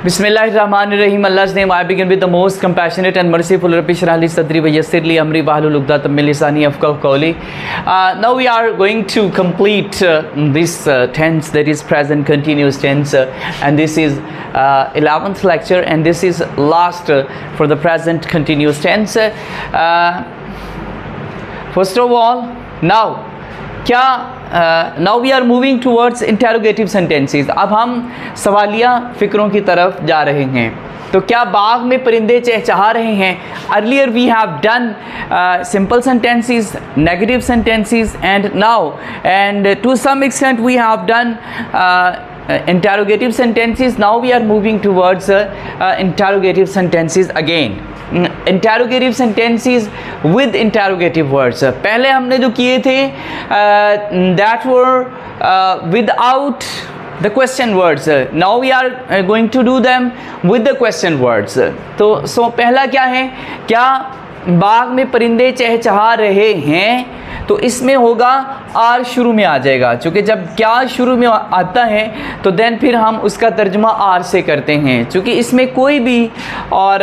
Bismillahirrahmanirrahim. Allah's name, I begin with the most compassionate and merciful. Rabbi shrah li sadri wa yassir li amri wahlul uqdatam min lisani yafqahu qawli. Now we are going to complete this tense, that is present continuous tense, and this is 11th lecture, and this is last for the present continuous tense. First of all, now we are moving towards interrogative sentences. अब हम सवालिया फ़िक्रों की तरफ जा रहे हैं. तो क्या बाग में परिंदे चहचहा रहे हैं? Earlier we have done simple sentences, negative sentences, and now, and to some extent we have done interrogative sentences. Now we are moving towards interrogative sentences again. Interrogative sentences with interrogative words. पहले हमने जो किए थे that were without the question words. Now we are going to do them with the question words. तो पहला क्या है? क्या बाग में परिंदे चहचहा रहे हैं? तो इसमें होगा आर शुरू में आ जाएगा, क्योंकि जब क्या शुरू में आता है तो देन फिर हम उसका तर्जुमा आर से करते हैं, क्योंकि इसमें कोई भी और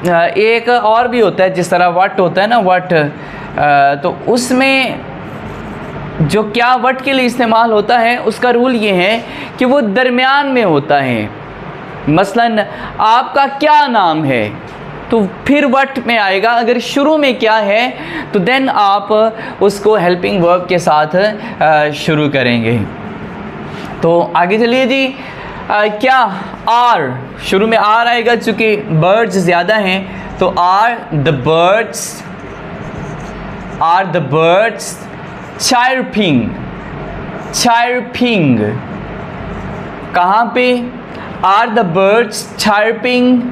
एक और भी होता है, जिस तरह वट होता है ना, वट, तो उसमें जो क्या वट के लिए इस्तेमाल होता है उसका रूल ये है कि वो दरमियान में होता है. मसलन आपका क्या नाम है, तो फिर वट में आएगा. अगर शुरू में क्या है तो देन आप उसको हेल्पिंग वर्ब के साथ शुरू करेंगे. तो आगे चलिए जी. क्या आर शुरू में आर आएगा, चूँकि बर्ड्स ज़्यादा हैं, तो आर द बर्ड्स चायरपिंग. कहाँ पे? Are the birds chirping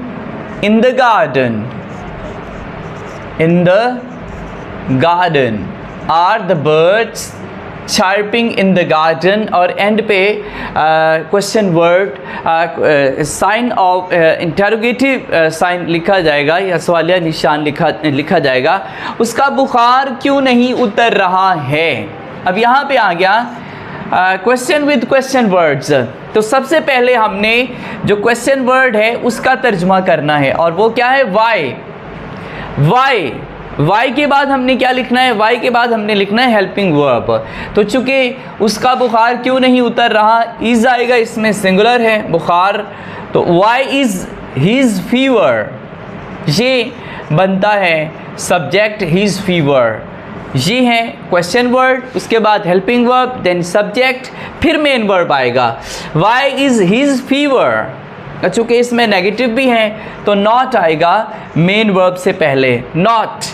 in the garden. Are the birds chirping in the garden? और end पे question word sign of interrogative sign लिखा जाएगा या सवालिया निशान लिखा जाएगा. उसका बुखार क्यों नहीं उतर रहा है? अब यहाँ पे आ गया क्वेश्चन विद क्वेश्चन वर्ड्स. तो सबसे पहले हमने जो क्वेश्चन वर्ड है उसका तर्जुमा करना है, और वो क्या है? वाई के बाद हमने क्या लिखना है? वाई के बाद हमने लिखना है हेल्पिंग वर्ब. तो चूँकि उसका बुखार क्यों नहीं उतर रहा, इज़ आएगा, इसमें सिंगुलर है बुखार, तो वाई इज़ हीज़ फीवर, ये बनता है सब्जेक्ट हीज़ फीवर. ये है क्वेश्चन वर्ड, उसके बाद हेल्पिंग वर्ब, देन सब्जेक्ट, फिर मेन वर्ब आएगा. वाई इज़ हीज़ फीवर, चूँकि इसमें नेगेटिव भी है तो नॉट आएगा मेन वर्ब से पहले. नॉट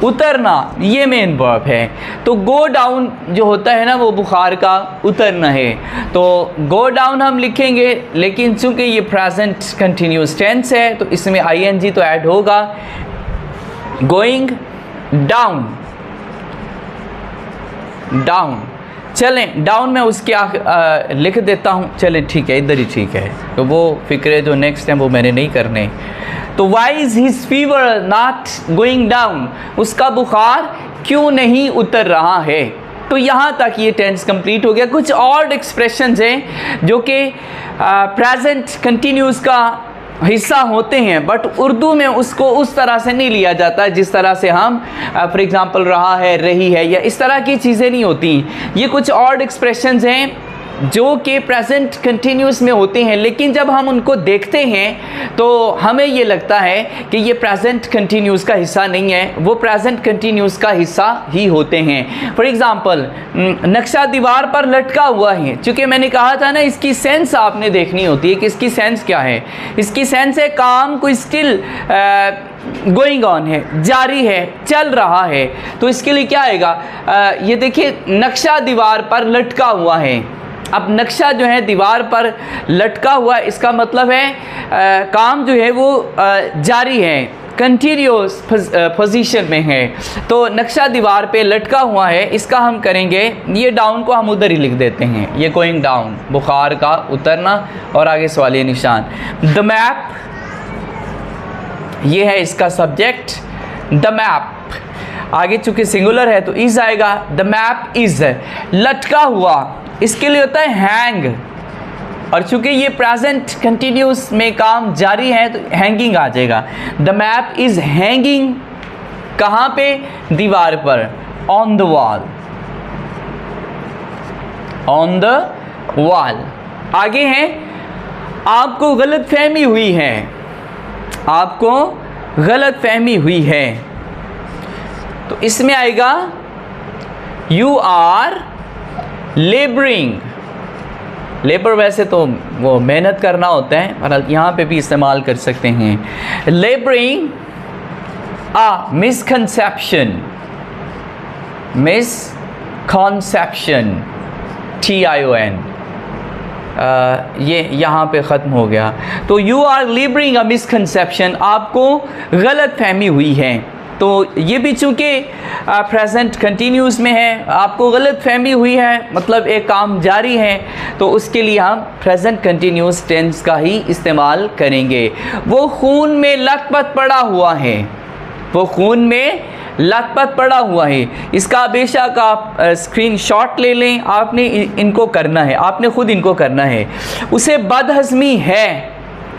उतरना ये मेन वर्ब है. तो गो डाउन जो होता है ना, वो बुखार का उतरना है, तो गो डाउन हम लिखेंगे, लेकिन चूँकि ये प्रेजेंट कंटिन्यूस टेंस है तो इसमें आईएनजी तो ऐड होगा. Going down. चलें, डाउन में उसके लिख देता हूँ. चलें ठीक है, इधर ही ठीक है. तो वो फिक्रे जो नेक्स्ट टाइम वो मैंने नहीं करने. तो why is his fever not going down, उसका बुखार क्यों नहीं उतर रहा है. तो यहाँ तक ये टेंस कंप्लीट हो गया. कुछ और एक्सप्रेशंस हैं जो कि प्रेजेंट कंटिन्यूस का हिस्सा होते हैं, बट उर्दू में उसको उस तरह से नहीं लिया जाता जिस तरह से हम फॉर एग्ज़ाम्पल रहा है, रही है, या इस तरह की चीज़ें नहीं होती. ये कुछ और एक्सप्रेशंस हैं जो कि प्रेजेंट कंटिन्यूस में होते हैं, लेकिन जब हम उनको देखते हैं तो हमें ये लगता है कि ये प्रेजेंट कंटिन्यूस का हिस्सा नहीं है, वो प्रेजेंट कंटिन्यूस का हिस्सा ही होते हैं. फॉर एग्ज़ाम्पल नक्शा दीवार पर लटका हुआ है. चूँकि मैंने कहा था ना, इसकी सेंस आपने देखनी होती है कि इसकी सेंस क्या है. इसकी सेंस है काम को स्टिल गोइंग ऑन है, जारी है, चल रहा है. तो इसके लिए क्या आएगा? ये देखिए, नक्शा दीवार पर लटका हुआ है. अब नक्शा जो है दीवार पर लटका हुआ, इसका मतलब है काम जो है वो जारी है, कंटिन्यूस पोजीशन में है. तो नक्शा दीवार पे लटका हुआ है, इसका हम करेंगे, ये डाउन को हम उधर ही लिख देते हैं. ये गोइंग डाउन, बुखार का उतरना, और आगे सवालिया निशान. द मैप, ये है इसका सब्जेक्ट. द मैप आगे चूँकि सिंगुलर है तो इज़ आएगा. The map is. लटका हुआ, इसके लिए होता है हैंग. और चूंकि ये प्रेजेंट कंटिन्यूस में काम जारी है तो हैंगिंग आ जाएगा। द मैप इज हैंगिंग कहाँ पे? दीवार पर, on the wall, on the wall. आगे है आपको गलत फहमी हुई है, आपको गलत फहमी हुई है, तो इसमें आएगा यू आर लेबरिंग। लेबर वैसे तो वो मेहनत करना होता है, पर यहाँ पे भी इस्तेमाल कर सकते हैं। Labouring a misconception, misconception, TION, ये यहाँ पे ख़त्म हो गया। तो you are labouring a misconception, आपको गलत फहमी हुई है। तो ये भी चूँकि प्रेजेंट कंटिन्यूस में है, आपको गलत फहमी हुई है, मतलब एक काम जारी है, तो उसके लिए हम प्रेजेंट कंटिन्यूस टेंस का ही इस्तेमाल करेंगे। वो खून में लथपथ पड़ा हुआ है, वो खून में लथपथ पड़ा हुआ है। इसका बेशक आप स्क्रीनशॉट ले लें, आपने इनको करना है, आपने ख़ुद इनको करना है। उसे बदहज़मी है,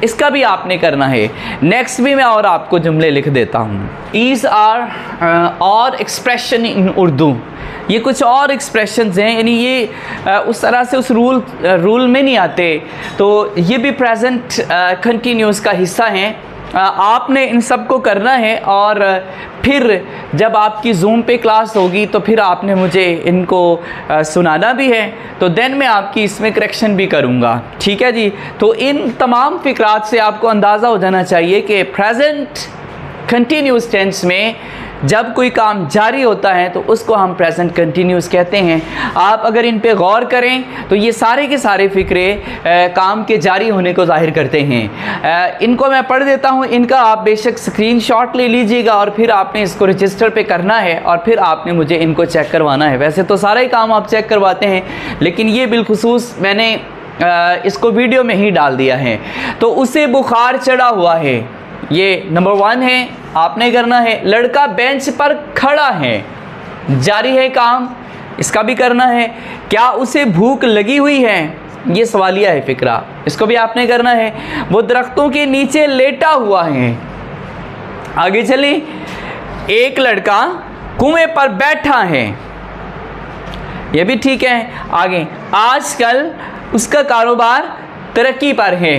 इसका भी आपने करना है। नेक्स्ट भी मैं और आपको जुमले लिख देता हूँ। ईज आर और एक्सप्रेशन इन उर्दू, ये कुछ और एक्सप्रेशंस हैं, यानी ये उस तरह से उस रूल में नहीं आते, तो ये भी प्रेजेंट कंटिन्यूस का हिस्सा हैं। आपने इन सब को करना है और फिर जब आपकी जूम पे क्लास होगी तो फिर आपने मुझे इनको सुनाना भी है, तो देन मैं आपकी इसमें करेक्शन भी करूँगा, ठीक है जी। तो इन तमाम फ़िक्रात से आपको अंदाज़ा हो जाना चाहिए कि प्रेजेंट कंटिन्यूस टेंस में जब कोई काम जारी होता है तो उसको हम प्रेजेंट कंटिन्यूस कहते हैं। आप अगर इन पे गौर करें तो ये सारे के सारे फ़िक्रे काम के जारी होने को ज़ाहिर करते हैं। इनको मैं पढ़ देता हूँ, इनका आप बेशक स्क्रीनशॉट ले लीजिएगा और फिर आपने इसको रजिस्टर पे करना है और फिर आपने मुझे इनको चेक करवाना है। वैसे तो सारे काम आप चेक करवाते हैं, लेकिन ये बिलखुसूस मैंने इसको वीडियो में ही डाल दिया है। तो उसे बुखार चढ़ा हुआ है, ये नंबर 1 है, आपने करना है। लड़का बेंच पर खड़ा है, जारी है काम, इसका भी करना है। क्या उसे भूख लगी हुई है, ये सवालिया है फ़िक्रा, इसको भी आपने करना है। वो दरख्तों के नीचे लेटा हुआ है। आगे चले, एक लड़का कुएं पर बैठा है, ये भी ठीक है। आगे, आजकल उसका कारोबार तरक्की पर है।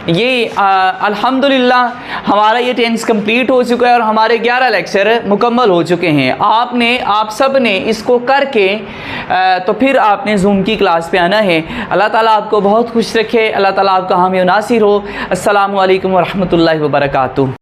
ये अल्हम्दुलिल्लाह हमारा ये टेंस कंप्लीट हो चुका है और हमारे 11 लेक्चर मुकम्मल हो चुके हैं। आप सब ने इसको करके तो फिर आपने जूम की क्लास पे आना है। अल्लाह ताला आपको बहुत खुश रखे, अल्लाह ताला आपका हामी नासिर हो। अस्सलामु अलैकुम व रहमतुल्लाहि व बरकातुहू।